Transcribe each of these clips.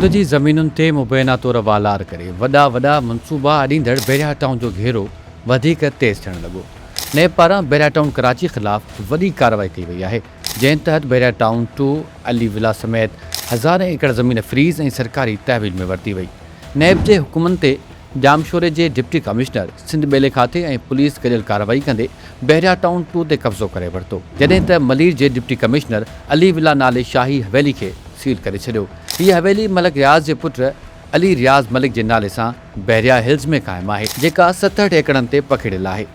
सिंध जी ज़मीनुनि ते मुबैना तौर वालार करे वॾा वॾा मनसूबा आॾींदड़ बैरिया टाउन जो घेरो वधीक तेज़ थियणु लॻो। नेब पारां बैरिया टाउन कराची ख़िलाफ़ वॾी कार्रवाई कई वई आहे, जंहिं तहत बैरिया टाउन 2 अली विला समेत हज़ारें एकड़ ज़मीन फ्रीज़ ऐं सरकारी तहवील में वरिती वई। नेब जे हुकुमनि ते जामशोरे जे डिप्टी कमिश्नर सिंध ॿेले खाते ऐं पुलिस गॾियल कार्रवाई कंदे बैरिया टाउन 2 ते कब्ज़ो करे वरितो, जॾहिं त मलीर जे डिप्टी कमिश्नर अली विला नाले शाही हवेली खे सील करे छॾियो। हीअ हवेली मलिक रियाज़ जे पुट अली रियाज़ मलिक जे नाले सां बैरिया हिल्स में क़ाइमु आहे, जेका 67 एकड़नि ते पखिड़ियल आहे।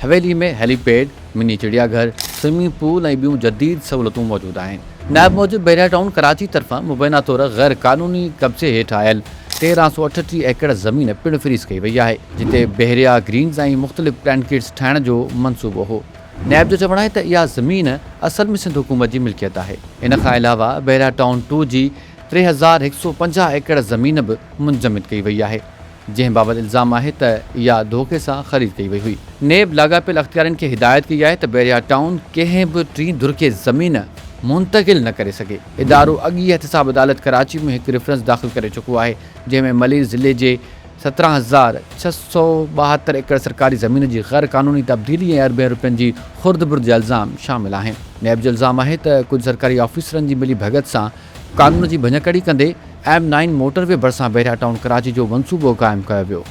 हवेली में हेलीपैड, मिनी चिड़ियाघर, स्विमिंग पूल ऐं ॿियूं जदीद सहूलियतूं मौजूदु आहिनि। नायब मूजिबि बैरिया टाउन कराची तरफ़ां मुबैना तौर गैर क़ानूनी कब्ज़े हेठि आयल 1338 एकड़ ज़मीन पिणु फ्रीज़ कई वई आहे, जिते बहरिया ग्रीन्स ऐं मुख़्तलिफ़ प्लांटकिट्स ठाहिण जो मंसूबो हो। नैब जो चवणु आहे त इहा ज़मीन असल में सिंध हुकूमत जी मिल्कियत आहे। इन खां अलावा बैरिया टाउन 2 जी 3150 एकड़ ज़मीन बि मुंजमिद कई वई आहे, जंहिं बाबति इल्ज़ाम आहे त इहा धोखे सां ख़रीद कई वई हुई। नेब लाॻापियल अख़्तियारनि खे हिदायत कई आहे त बैरिया टाउन कंहिं बि टीं धुर खे ज़मीन मुंतक़िल न करे सघे। इदारो अॻी एहतिसाब अदालत कराची में हिकु रेफरेंस दाख़िल करे चुको आहे, जंहिंमें मलीर ज़िले जे 17,672 एकड़ सरकारी ज़मीन जी गैर क़ानूनी तब्दीली ऐं अरबें रुपयनि जी खुर्द-बुर्द जा इल्ज़ाम शामिल आहिनि। नैब जो इल्ज़ाम आहे त कुझु सरकारी ऑफिसरनि जी मिली भगत सां कानून जी भञकड़ी कंदे M9 मोटरवे भरिसां बैरिया टाउन कराची जो मंसूबो क़ाइमु कयो वियो।